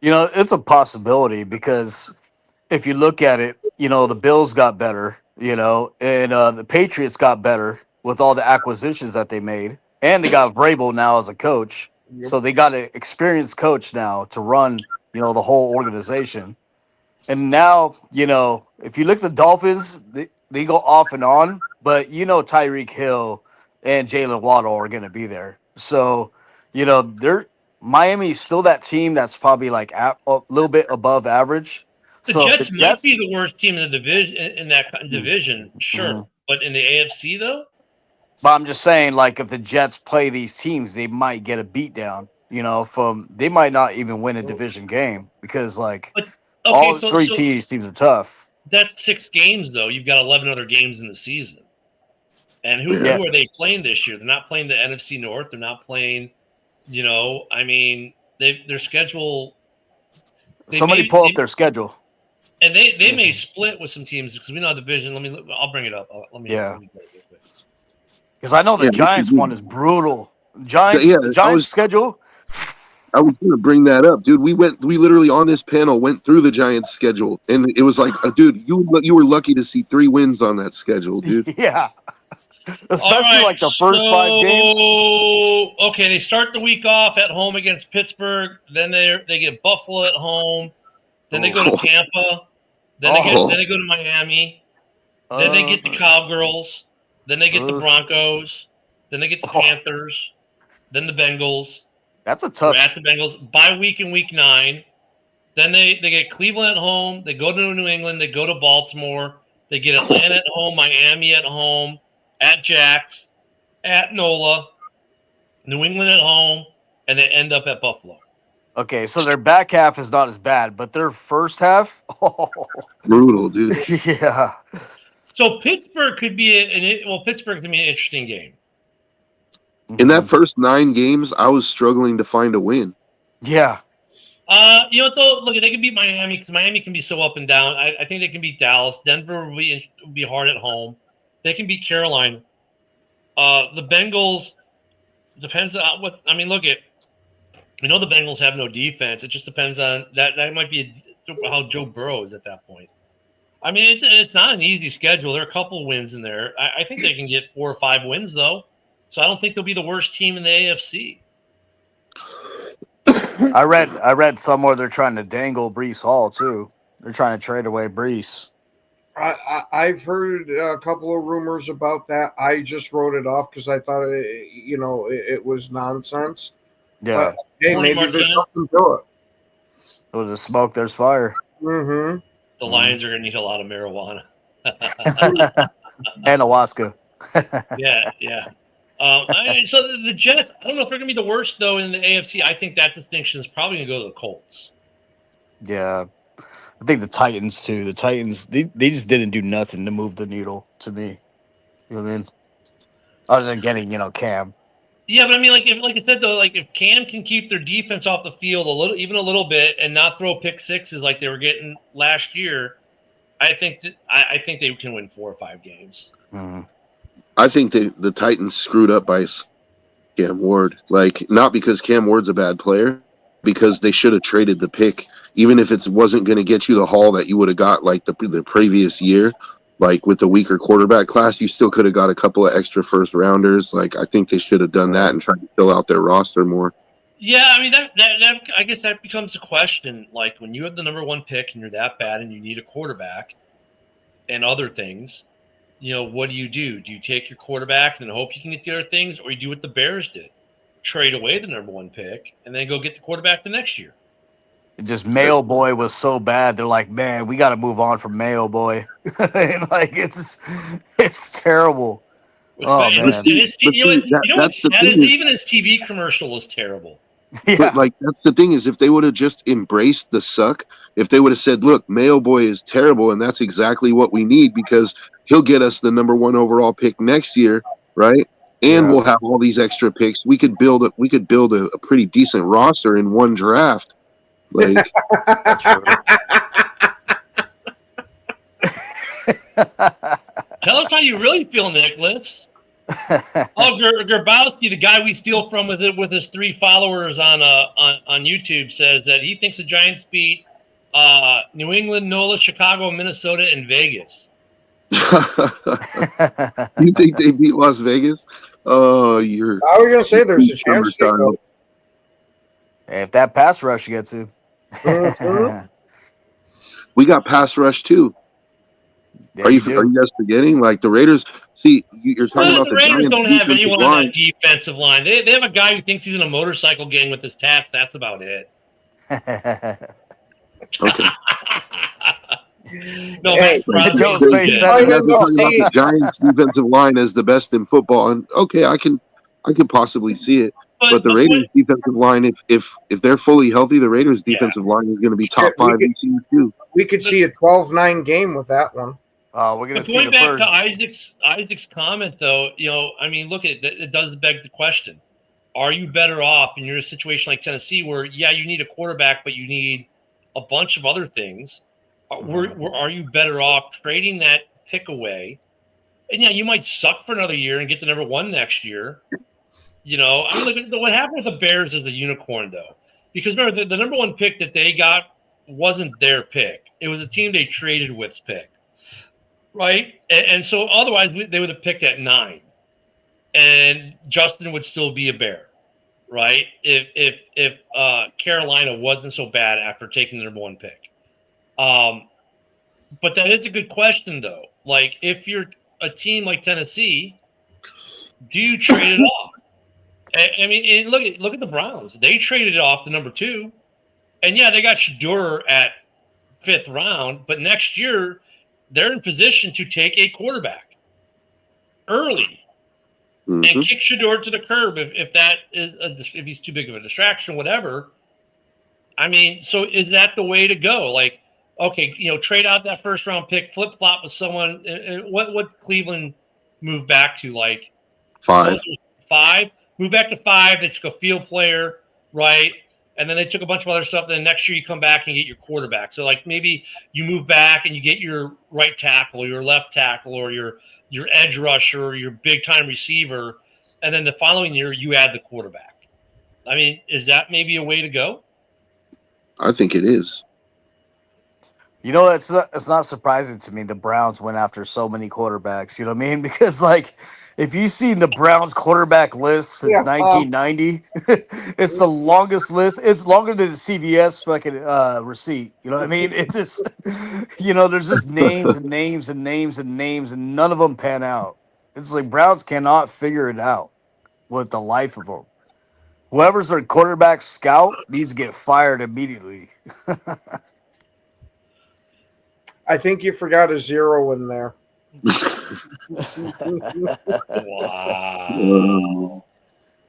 It's a possibility because if you look at it, the Bills got better, and the Patriots got better with all the acquisitions that they made. And they got Vrabel now as a coach. Yep. So they got an experienced coach now to run, the whole organization. And now, if you look at the Dolphins, they go off and on, but Tyreek Hill and Jalen Waddle are going to be there. So, Miami's still that team that's probably like a little bit above average. The So if Jets might be the worst team in the division in that division, sure. Mhm. But in the AFC though, But I'm just saying, like, if the Jets play these teams, they might get a beatdown. They might not even win a division game because, like, but all okay, three teams are tough. that's 6 games though. You've got 11 other games in the season. And who Yeah. are they playing this year? They're not playing the NFC North. They're not playing, their schedule. Somebody pull up their schedule. And they may split with some teams because we know the division. I'll bring it up. Let me get it real quick. Because I know the Yeah, Giants one is brutal. The Giants I was- schedule. I was going to bring that up, dude. We literally on this panel went through the Giants' schedule, and it was like, dude, you were lucky to see 3 wins on that schedule, dude. Yeah. Especially All right, like the first 5 games. Okay, they start the week off at home against Pittsburgh. Then they get Buffalo at home. Then they go to Tampa. Then they go to Miami. Then they get the Cowgirls. Then they get the Broncos. Then they get the Panthers. Then the Bengals. That's a We're tough. at the Bengals. Bye week in week 9. Then they get Cleveland at home. They go to New England. They go to Baltimore. They get Atlanta at home. Miami at home. At Jax. At NOLA. New England at home. And they end up at Buffalo. Okay, so their back half is not as bad, but their first half, Brutal, dude. yeah. So Pittsburgh could be Pittsburgh could be an interesting game. In that first 9 games, I was struggling to find a win. Yeah. You know what though? Look, they can beat Miami because Miami can be so up and down. I think they can beat Dallas. Denver will be hard at home. They can beat Carolina. The Bengals depends on what. I mean, look at. We know the Bengals have no defense. It just depends on that. That might be how Joe Burrow is at that point. I mean, it's not an easy schedule. There are a couple wins in there. I think they can get 4 or 5 wins though. So I don't think they'll be the worst team in the AFC. I read somewhere they're trying to dangle Breece Hall too. They're trying to trade away Breece. I've heard a couple of rumors about that. I just wrote it off because I thought it was nonsense. Yeah. But, hey, Tony maybe there's Martino. something to it. With the smoke, there's fire. Mm-hmm. The Lions are going to need a lot of marijuana. And Alaska. Yeah. So the Jets, I don't know if they're going to be the worst, though, in the AFC. I think that distinction is probably going to go to the Colts. Yeah. I think the Titans, too. The Titans, they just didn't do nothing to move the needle to me. You know what I mean? Other than getting, Cam. Yeah, but I mean, like I said though, like if Cam can keep their defense off the field even a little bit, and not throw pick sixes like they were getting last year, I think they can win 4 or 5 games. I think the Titans screwed up by Cam Ward. Like, not because Cam Ward's a bad player, because they should have traded the pick, even if it wasn't going to get you the haul that you would have got like the previous year. Like with the weaker quarterback class, you still could have got a couple of extra first rounders. Like, I think they should have done that and tried to fill out their roster more. Yeah, I mean that I guess that becomes a question. Like when you have the number 1 pick and you're that bad and you need a quarterback and other things, what do? Do you take your quarterback and hope you can get the other things, or you do what the Bears did, trade away the number 1 pick and then go get the quarterback the next year? Just Mayo Boy was so bad. They're like, man, we got to move on from Mayo Boy. And like it's terrible. Oh man, that's the thing. Even his TV commercial is terrible. Yeah. But like that's the thing is, if they would have just embraced the suck, if they would have said, "Look, Mayo Boy is terrible, and that's exactly what we need because he'll get us the number 1 overall pick next year, right? And we'll have all these extra picks. We could build a pretty decent roster in one draft." Like, That's true. Tell us how you really feel, Nicholas. Grabowski, the guy we steal from with his 3 followers on YouTube, says that he thinks the Giants beat New England, NOLA, Chicago, Minnesota, and Vegas. you think they beat Las Vegas? Oh, you're. I was gonna say there's a chance. If that pass rush gets in. We got pass rush too. Yeah, Are you guys forgetting? Like the Raiders. See, you're talking about The Raiders Giants don't have defensive anyone line. on that defensive line. They have a guy who thinks he's in a motorcycle gang with his tats. That's about it. Okay. No, Hey, Joe's They- face they- said they it. talk about the Giants defensive line as the best in football, and okay, I can possibly see it. But the Raiders defensive line, if they're fully healthy, the Raiders defensive line is going to be top 5 this year too. We could see a 12-9 game with that one. We're gonna But see going the back first. to Isaac's comment, though, I mean, look at it does beg the question: are you better off in your situation like Tennessee, where you need a quarterback, but you need a bunch of other things? Are you better off trading that pick away? And you might suck for another year and get the number 1 next year. I mean, look, what happened with the Bears is a unicorn, though, because remember the number 1 pick that they got wasn't their pick; it was a team they traded with's pick. Right, and so otherwise they would have picked at 9, and Justin would still be a Bear, right? If Carolina wasn't so bad after taking the number 1 pick. But that is a good question, though. Like, if you're a team like Tennessee, do you trade it off? I mean, look at the Browns. They traded it off the number 2, and they got Shador at 5th round, but next year they're in position to take a quarterback early and kick Shador to the curb if that is if he's too big of a distraction, whatever. I mean, so is that the way to go? Like, okay, trade out that 1st round pick, flip flop with someone. What Cleveland moved back to, like 5. 5, move back to 5. They took a field player, right? And then they took a bunch of other stuff. Then next year you come back and get your quarterback. So like maybe you move back and you get your right tackle or your left tackle or your edge rusher or your big time receiver. And then the following year you add the quarterback. I mean, is that maybe a way to go? I think it is. It's not surprising to me the Browns went after so many quarterbacks. You know what I mean? Because like, if you've seen the Browns quarterback list since 1990, it's the longest list. It's longer than the CVS fucking receipt. You know what I mean? It just, there's just names and names and names and names, and none of them pan out. It's like Browns cannot figure it out with the life of them. Whoever's their quarterback scout needs to get fired immediately. I think you forgot a 0 in there. Wow.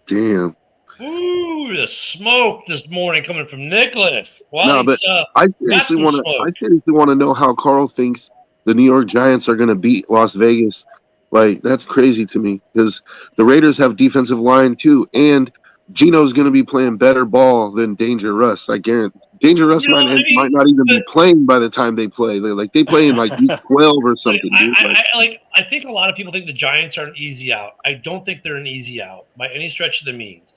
Damn. Ooh, the smoke this morning coming from Nicholas. Wow, No, but I seriously want to know how Carl thinks the New York Giants are going to beat Las Vegas Like, that's crazy to me because the Raiders have defensive line too, and Gino's going to be playing better ball than Danger Russ. I guarantee. Danger Russ You know, I mean, might not even be playing by the time they play. They play in like week 12 or something, dude. I think a lot of people think the Giants are an easy out. I don't think they're an easy out by any stretch of the means.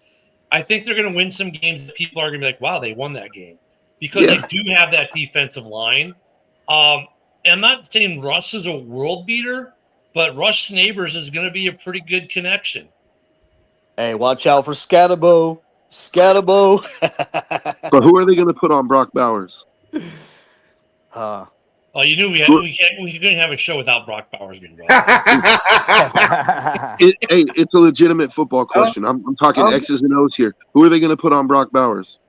I think they're going to win some games that people are going to be like, wow, they won that game. Because they do have that defensive line. And I'm not saying Russ is a world beater, but Russ Neighbors is going to be a pretty good connection. Hey, watch out for Scatterbo. But who are they going to put on Brock Bowers? Oh, you knew we couldn't have a show without Brock Bowers being involved. It's a legitimate football question. I'm talking X's and O's here. Who are they going to put on Brock Bowers?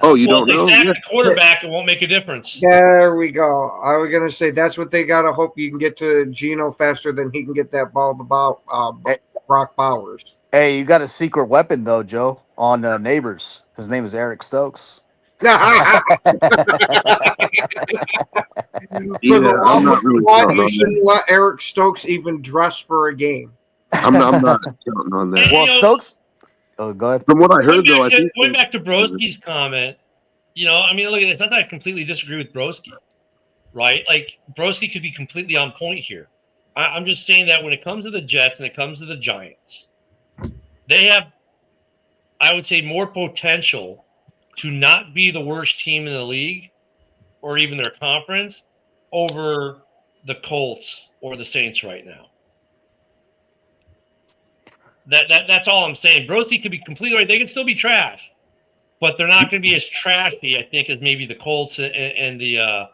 Oh, you don't know? If they sack the quarterback, it won't make a difference. There we go. I was going to say that's what they got to hope you can get to Gino faster than he can get that ball about Brock Bowers. Hey, you got a secret weapon, though, Joe, on Neighbors. His name is Eric Stokes. I'm not really why you shouldn't let Eric Stokes even dress for a game. I'm not counting on that. Well, Stokes. Oh, go ahead. From what I heard, though, going back to Broski's comment, I mean, look, it's not that I completely disagree with Broski, right? Like, Broski could be completely on point here. I'm just saying that when it comes to the Jets and it comes to the Giants, they have, I would say, more potential to not be the worst team in the league or even their conference over the Colts or the Saints right now. That's all I'm saying. Broski could be completely right. They can still be trash, but they're not going to be as trashy, I think, as maybe the Colts and the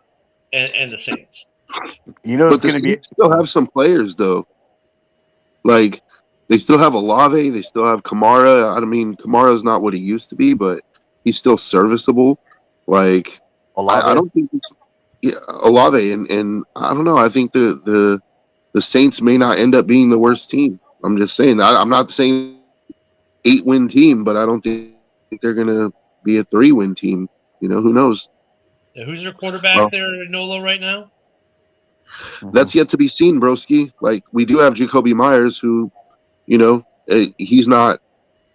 Saints. It's going to be. Still have some players though. Like they still have Olave. They still have Kamara. I mean, Kamara's not what he used to be, but he's still serviceable. Like I don't think it's Olave, and I don't know. I think the Saints may not end up being the worst team. I'm just saying. I'm not saying 8-win team, but I don't think they're going to be a 3-win team. Who knows? Yeah, who's their quarterback there in Nolo right now? That's yet to be seen, broski. Like we do have Jacoby Myers, who, he's not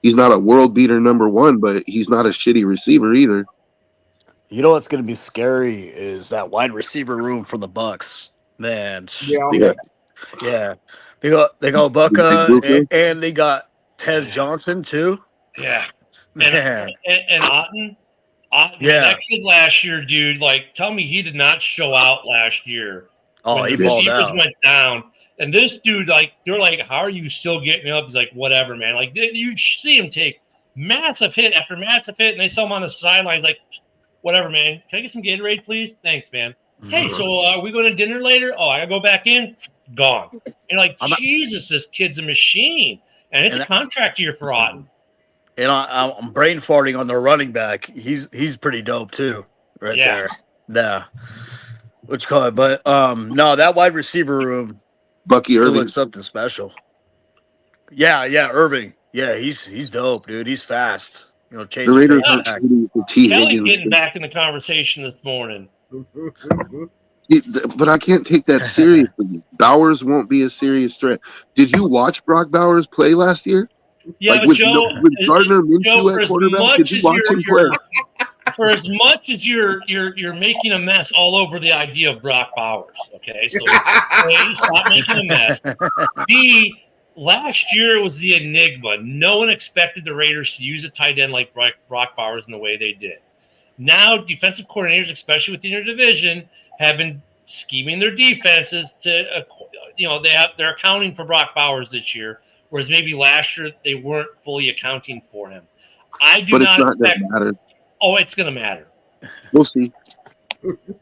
a world beater number 1, but he's not a shitty receiver either. You know what's going to be scary is that wide receiver room for the Bucks, man. Yeah. They got Bucka and they got Tez Johnson too. Yeah, man. And Otten. That kid last year, dude. Like, tell me he did not show out last year. Oh, he balled out. Went down, and this dude, like, they're like, "How are you still getting up?" He's like, "Whatever, man." Like, you see him take massive hit after massive hit, and they saw him on the sidelines, like, "Whatever, man. Can I get some Gatorade, please? Thanks, man." Hey, so are we going to dinner later? Oh, I gotta go back in. Gone. And like, Jesus, this kid's a machine, and it's a contract year for Otten. And I'm brain farting on the running back. He's pretty dope too, there. Yeah. Which call it? But no, that wide receiver room, Bucky Irving, looks something special. Yeah, Irving. Yeah, he's dope, dude. He's fast. Change the Raiders are Kelly's getting back in the conversation this morning. But I can't take that seriously. Bowers won't be a serious threat. Did you watch Brock Bowers play last year? Yeah, with Gardner Minshew at quarterback, did you watch him play? For as much as you're making a mess all over the idea of Brock Bowers, okay? So A, stop making a mess. B, last year was the enigma. No one expected the Raiders to use a tight end like Brock Bowers in the way they did. Now, defensive coordinators, especially within your division, have been scheming their defenses to, they're accounting for Brock Bowers this year, whereas maybe last year they weren't fully accounting for him. But it's not going to matter. Oh, it's going to matter. We'll see.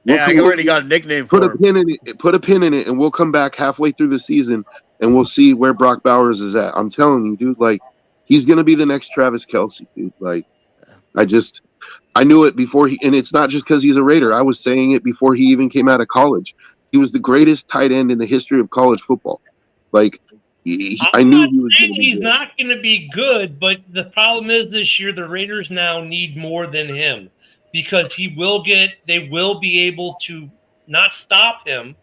I already got a nickname for him. Put a pin in it, and we'll come back halfway through the season, and we'll see where Brock Bowers is at. I'm telling you, dude, like, he's going to be the next Travis Kelce, dude. Like, I knew it before and it's not just because he's a Raider. I was saying it before he even came out of college. He was the greatest tight end in the history of college football. Like, I knew he was going to be he's not going to be good, but the problem is this year the Raiders now need more than him because they will be able to not stop him,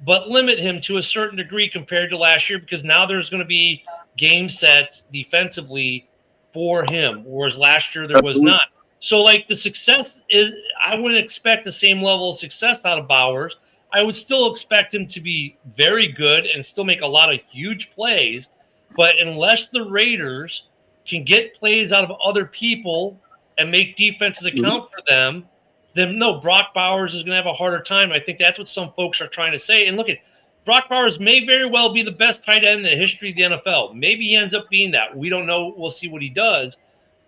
but limit him to a certain degree compared to last year, because now there's going to be game sets defensively for him, whereas last year there was not. So, like, the success is, I wouldn't expect the same level of success out of Bowers. I would still expect him to be very good and still make a lot of huge plays. But unless the Raiders can get plays out of other people and make defenses account for them, then no, Brock Bowers is going to have a harder time. I think that's what some folks are trying to say. And look at Brock Bowers may very well be the best tight end in the history of the NFL. Maybe he ends up being that. We don't know. We'll see what he does.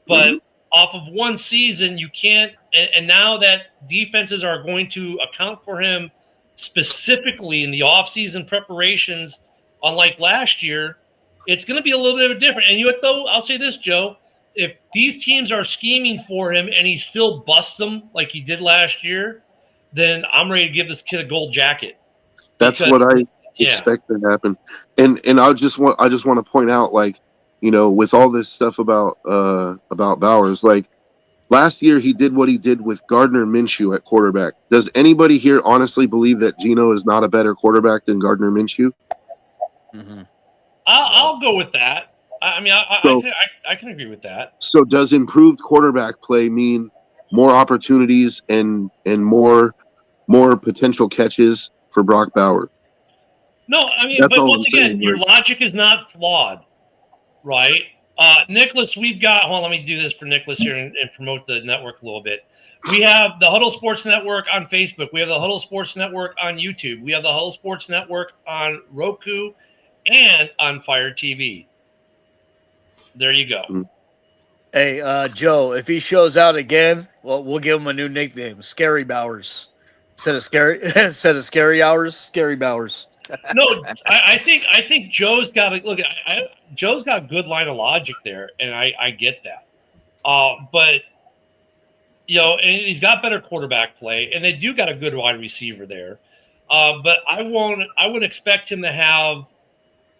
But off of one season, you can't. And now that defenses are going to account for him specifically in the offseason preparations, unlike last year, it's going to be a little bit of a different. And you know what, though? I'll say this, Joe. If these teams are scheming for him and he still busts them like he did last year, then I'm ready to give this kid a gold jacket. That's what I expect to happen. And I just want to point out, like, you know, with all this stuff about Bowers, like last year he did what he did with Gardner Minshew at quarterback. Does anybody here honestly believe that Geno is not a better quarterback than Gardner Minshew? Mm-hmm. I'll go with that. I mean, I can agree with that. So does improved quarterback play mean more opportunities and more potential catches for Brock Bowers? No, I mean, That's but all once I'm again, saying, your right? logic is not flawed, right? Nicholas, we've got, hold on, let me do this for Nicholas here and promote the network a little bit. We have the Huddle Sports Network on Facebook. We have the Huddle Sports Network on YouTube. We have the Huddle Sports Network on Roku and on Fire TV. There you go. Hey, Joe, if he shows out again, well, we'll give him a new nickname, Scary Bowers. Instead of Scary Hours, Scary Bowers. No, I think Joe's got to look. Joe's got a good line of logic there, and I get that. But you know, and he's got better quarterback play, and they do got a good wide receiver there. But I wouldn't expect him to have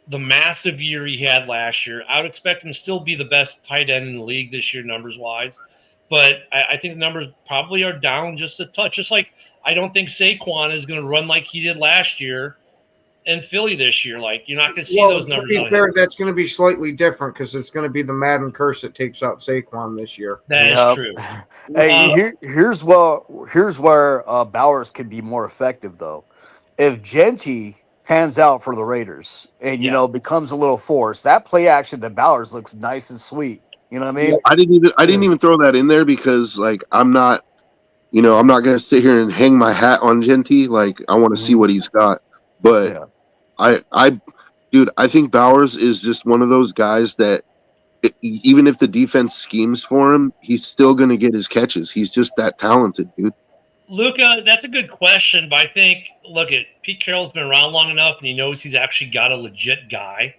the massive year he had last year. I would expect him to still be the best tight end in the league this year, numbers wise. But I think the numbers probably are down just a touch. Just like I don't think Saquon is going to run like he did last year in Philly this year. Like, you're not going to see those numbers. To be fair, that's going to be slightly different because it's going to be the Madden curse that takes out Saquon this year. That is true. Hey, here's where Bowers could be more effective, though. If Genty pans out for the Raiders and, you know, becomes a little force, that play action to Bowers looks nice and sweet. You know what I mean? I didn't even throw that in there because, like, I'm not going to sit here and hang my hat on Genty. Like, I want to see what he's got. But I think Bowers is just one of those guys that even if the defense schemes for him, he's still going to get his catches. He's just that talented, dude. Luca, that's a good question, but I think, Pete Carroll's been around long enough, and he knows he's actually got a legit guy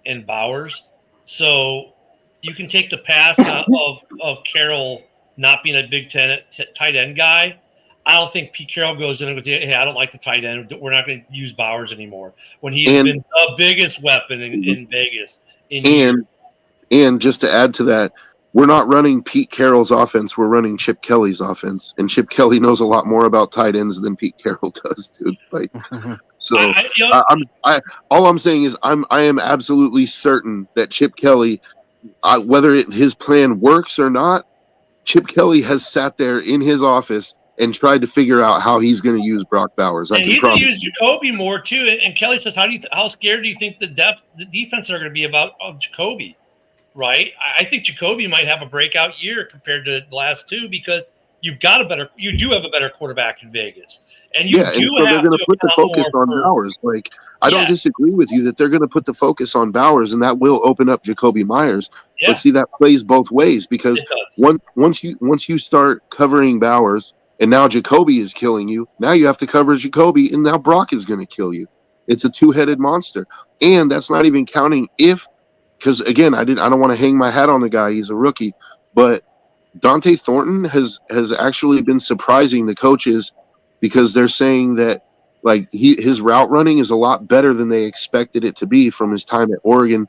in Bowers. So you can take the pass out of Carroll not being a Big Ten tight end guy. I don't think Pete Carroll goes in and goes, hey, I don't like the tight end. We're not going to use Bowers anymore. When he's been the biggest weapon in Vegas. And just to add to that, we're not running Pete Carroll's offense. We're running Chip Kelly's offense. And Chip Kelly knows a lot more about tight ends than Pete Carroll does, dude. Like, so all I'm saying is I am absolutely certain that Chip Kelly, whether his plan works or not, Chip Kelly has sat there in his office and tried to figure out how he's going to use Brock Bowers. And he's going to use Jacoby more too. And Kelly says, how scared do you think the defense are going to be about Jacoby? Right? I think Jacoby might have a breakout year compared to the last two because you do have a better quarterback in Vegas. And they're going to put the focus on Bowers. Like, I don't disagree with you that they're going to put the focus on Bowers, and that will open up Jacoby Myers. Yeah. But see, that plays both ways because once you start covering Bowers, and now Jacoby is killing you, now you have to cover Jacoby, and now Brock is going to kill you. It's a two-headed monster, and that's not even counting because again, I don't want to hang my hat on the guy. He's a rookie, but Dante Thornton has actually been surprising the coaches because they're saying that like his route running is a lot better than they expected it to be from his time at Oregon.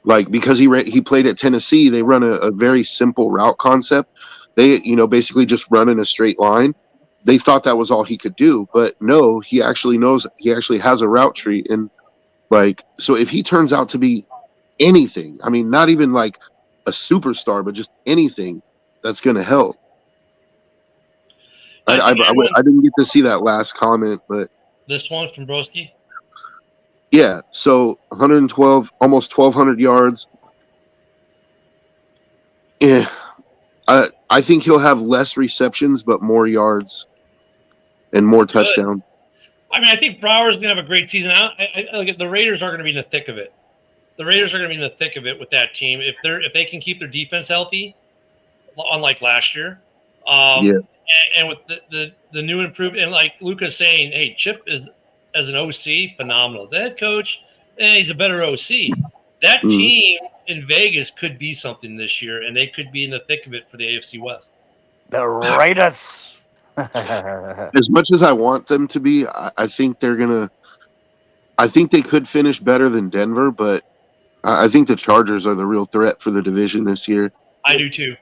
Like because he played at Tennessee, they run a very simple route concept. They basically just run in a straight line, they thought that was all he could do, but no, he actually knows. He actually has a route tree, and like, so if he turns out to be anything, I mean, not even like a superstar, but just anything, that's going to help. I didn't get to see that last comment, but This one from Broski. yeah. So 112, almost 1,200 yards. Yeah, I think he'll have less receptions, but more yards and more touchdown. I mean, I think Brower's going to have a great season. I look at the Raiders are going to be in the thick of it. The Raiders are going to be in the thick of it with that team if they can keep their defense healthy, unlike last year. Yeah. And with the new improvement, and like Luca's saying, hey, Chip is as an OC phenomenal. As a head coach, he's a better OC. That team in Vegas could be something this year, and they could be in the thick of it for the AFC West. The Raiders. As much as I want them to be, I think they're gonna. I think they could finish better than Denver, but I think the Chargers are the real threat for the division this year. I do too.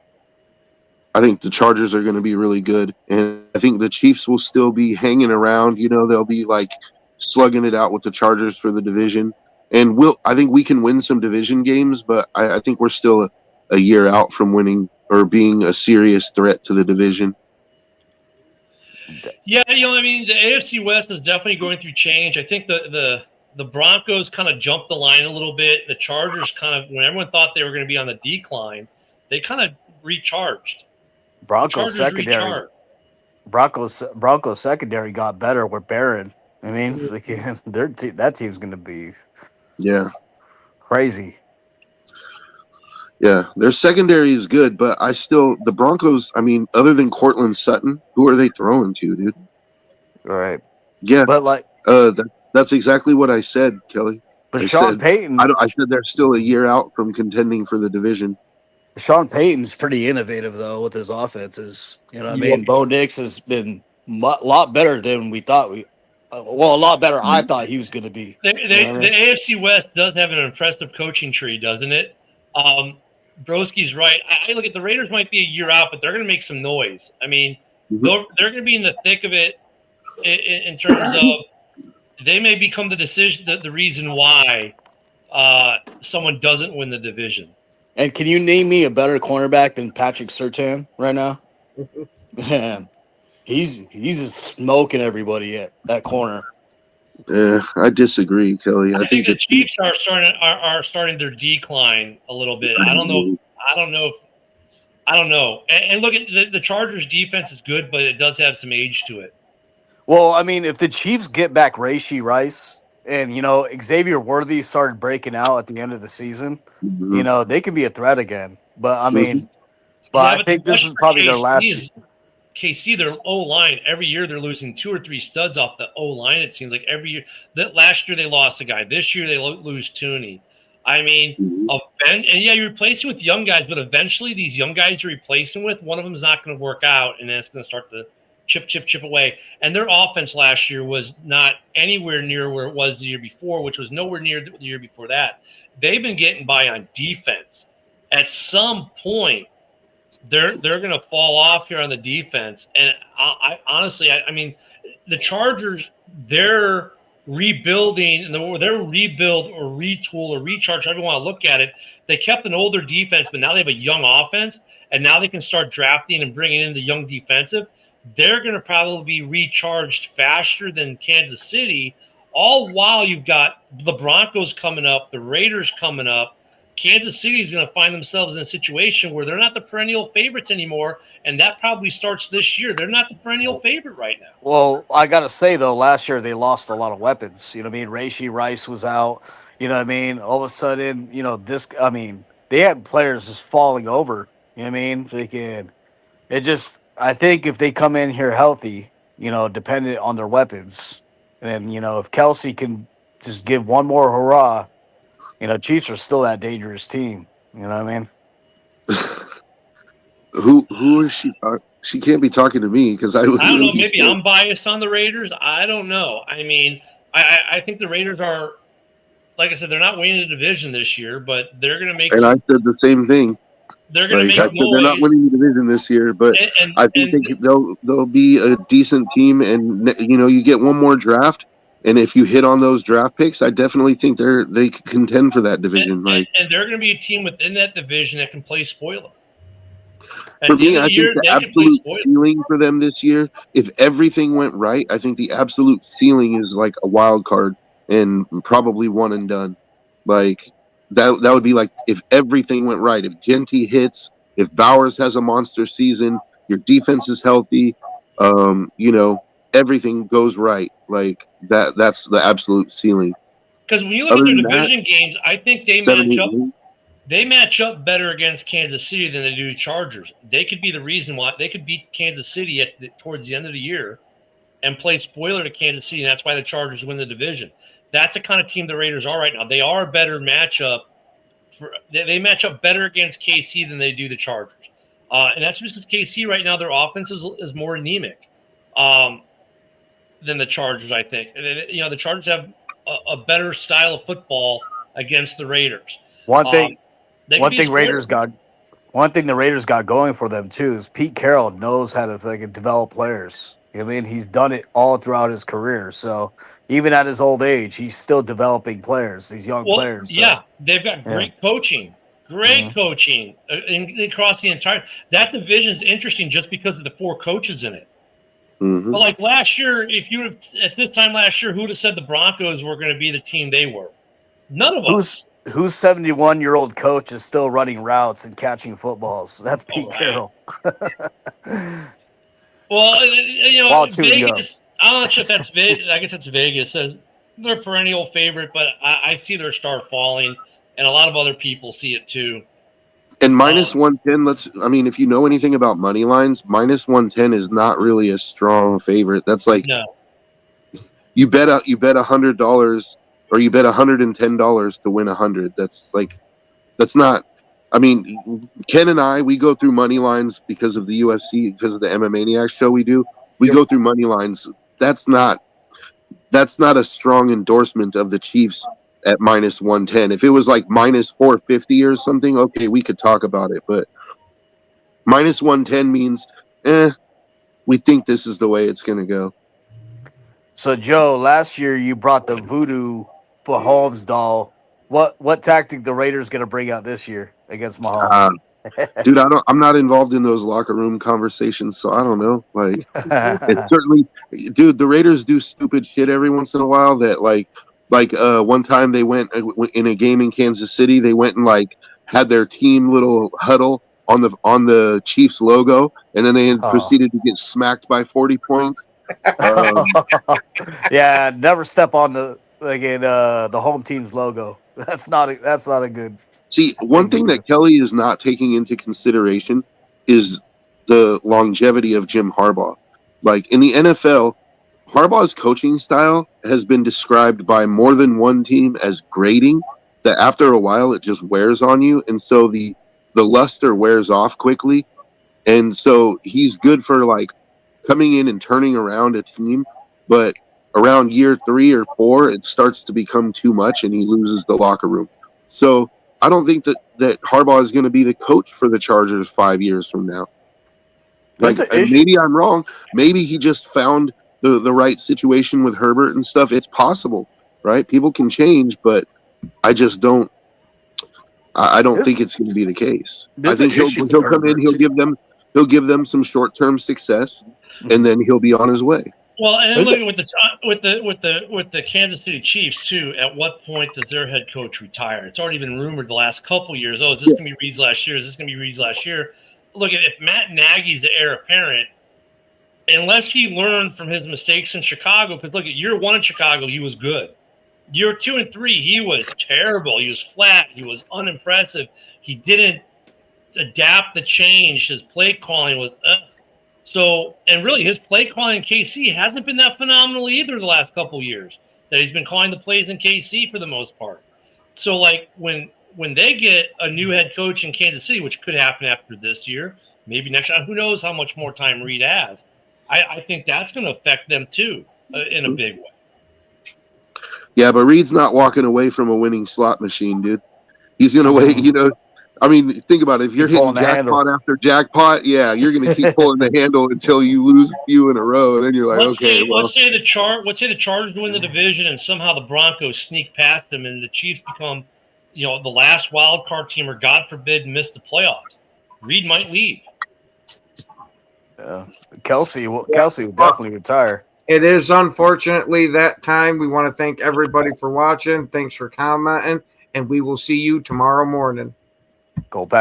I think the Chargers are going to be really good, and I think the Chiefs will still be hanging around. You know, they'll be like slugging it out with the Chargers for the division, and I think we can win some division games, but I think we're still a year out from winning or being a serious threat to the division. Yeah, you know, I mean, the AFC West is definitely going through change. I think the Broncos kind of jumped the line a little bit. The Chargers kind of, when everyone thought they were going to be on the decline, they kind of recharged. Broncos secondary. Broncos secondary got better with Barron. I mean, that team's going to be crazy. Yeah, their secondary is good, but the Broncos, I mean, other than Cortland Sutton, who are they throwing to, dude? All right. Yeah, But like, that's exactly what I said, Kelly. but Sean Payton, I said they're still a year out from contending for the division. Sean Payton's pretty innovative though with his offenses. You know what I mean? Bo Nix has been a lot better than we thought. A lot better. I thought he was going to be. The AFC West does have an impressive coaching tree, doesn't it? Broski's right. I look at the Raiders might be a year out, but they're going to make some noise. I mean, they're going to be in the thick of it in terms of they may become the reason why someone doesn't win the division. And can you name me a better cornerback than Patrick Surtain right now? Man, he's just smoking everybody at that corner. I disagree, Kelly. I think the Chiefs are starting their decline a little bit. I don't know. And look at the Chargers' defense is good, but it does have some age to it. Well, I mean, if the Chiefs get back Rashee Rice and, you know, Xavier Worthy started breaking out at the end of the season, you know, they can be a threat again. But, I mean, I think this is probably their last year. KC, their O-line, every year they're losing 2 or 3 studs off the O-line. It seems like every year. Last year they lost a guy. This year they lose Tooney. I mean, and yeah, you're replacing with young guys, but eventually these young guys you're replacing with, one of them is not going to work out, and then it's going to start to chip away. And their offense last year was not anywhere near where it was the year before, which was nowhere near the year before that. They've been getting by on defense. At some point, they're going to fall off here on the defense. And I honestly, I mean, the Chargers, they're rebuilding, and their rebuild or retool or recharge, however you want to look at it. They kept an older defense, but now they have a young offense, and now they can start drafting and bringing in the young defensive. They're going to probably be recharged faster than Kansas City, all while you've got the Broncos coming up, the Raiders coming up. Kansas City is going to find themselves in a situation where they're not the perennial favorites anymore, and that probably starts this year. They're not the perennial favorite right now. Well, I got to say, though, last year they lost a lot of weapons. You know what I mean? Rashee Rice was out. You know what I mean? All of a sudden, you know, they had players just falling over. You know what I mean? I think if they come in here healthy, you know, dependent on their weapons, and, you know, if Kelsey can just give one more hurrah, you know, Chiefs are still that dangerous team. You know what I mean? Who is she? She can't be talking to me because I don't know. Maybe I'm biased on the Raiders. I don't know. I mean, I think the Raiders are, like I said, they're not winning the division this year, but they're going to make. And I said the same thing. They're going to Like I make said, they're not noise. winning the division this year, but I think they'll be a decent team. And you get one more draft, and if you hit on those draft picks, I definitely think they could contend for that division. And they're going to be a team within that division that can play spoiler. For me, I think the absolute ceiling for them this year, if everything went right, I think the absolute ceiling is like a wild card and probably one and done. Like that would be like if everything went right. If Genty hits, if Bowers has a monster season, your defense is healthy, everything goes right. Like that's the absolute ceiling. Because when you look at their division games, I think they match up better against Kansas City than they do Chargers. They could be the reason why they could beat Kansas City towards the end of the year and play spoiler to Kansas City, and that's why the Chargers win the division. That's the kind of team the Raiders are right now. They are a better matchup. They match up better against KC than they do the Chargers. And that's because KC right now, their offense is more anemic than the Chargers, I think. The Chargers have a better style of football against the Raiders. One thing the Raiders got going for them too is Pete Carroll knows how to develop players. I mean, he's done it all throughout his career. So even at his old age, he's still developing players, these young players. So. Yeah, they've got great coaching. Great coaching across the entire – that division's interesting just because of the 4 coaches in it. Mm-hmm. But like last year, at this time last year, who would have said the Broncos were going to be the team they were? None of us. Whose 71-year-old coach is still running routes and catching footballs? That's Pete Carroll. Well, Vegas. I'm not sure if that's Vegas. I guess that's Vegas. They're a perennial favorite, but I see their star falling, and a lot of other people see it too. And minus 110. If you know anything about money lines, minus 110 is not really a strong favorite. That's like you bet $100 or you bet $110 to win 100. That's not. Ken and I, we go through money lines because of the UFC, because of the MMA Maniac show we do. We go through money lines. That's not a strong endorsement of the Chiefs at minus 110. If it was like minus 450 or something, okay, we could talk about it. But minus 110 means, we think this is the way it's going to go. So, Joe, last year you brought the voodoo Mahomes doll. What tactic the Raiders going to bring out this year against Mahomes? Dude, I'm not involved in those locker room conversations, so I don't know. Like, it's certainly, dude, the Raiders do stupid shit every once in a while. That like one time they went in a game in Kansas City. They went and had their team little huddle on the Chiefs logo, and then they proceeded to get smacked by 40 points. Yeah, never step on the home team's logo. That's not a good. See, one thing that Kelly is not taking into consideration is the longevity of Jim Harbaugh. Like in the NFL, Harbaugh's coaching style has been described by more than one team as grating, that after a while it just wears on you, and so the luster wears off quickly. And so he's good for coming in and turning around a team, but around year 3 or 4, it starts to become too much and he loses the locker room. So I don't think that Harbaugh is going to be the coach for the Chargers 5 years from now. Maybe I'm wrong. Maybe he just found the right situation with Herbert and stuff. It's possible, right? People can change, but I just don't. I don't think it's going to be the case. I think he'll come in. He'll give them some short-term success, and then he'll be on his way. Well, and then look with the Kansas City Chiefs too. At what point does their head coach retire? It's already been rumored the last couple of years. Oh, is this going to be Reed's last year? Is this going to be Reed's last year? Look, if Matt Nagy's the heir apparent, unless he learned from his mistakes in Chicago, because look, at year 1 in Chicago, he was good. Year 2 and 3, he was terrible. He was flat. He was unimpressive. He didn't adapt the change. His play calling was So, and really, his play calling in KC hasn't been that phenomenal either the last couple of years that he's been calling the plays in KC for the most part. So, when they get a new head coach in Kansas City, which could happen after this year, maybe next year, who knows how much more time Reed has, I think that's going to affect them too in a big way. Yeah, but Reed's not walking away from a winning slot machine, dude. He's going to wait, I mean, think about it. If you're Keep hitting pulling the handle. jackpot after jackpot, yeah, you're going to keep pulling the handle until you lose a few in a row, and then you're like, okay, well, let's say the Chargers win the division, and somehow the Broncos sneak past them, and the Chiefs become, the last wild card team, or God forbid, miss the playoffs. Reed might leave. Yeah. Kelsey will definitely retire. It is unfortunately that time. We want to thank everybody for watching. Thanks for commenting, and we will see you tomorrow morning. Go Pack.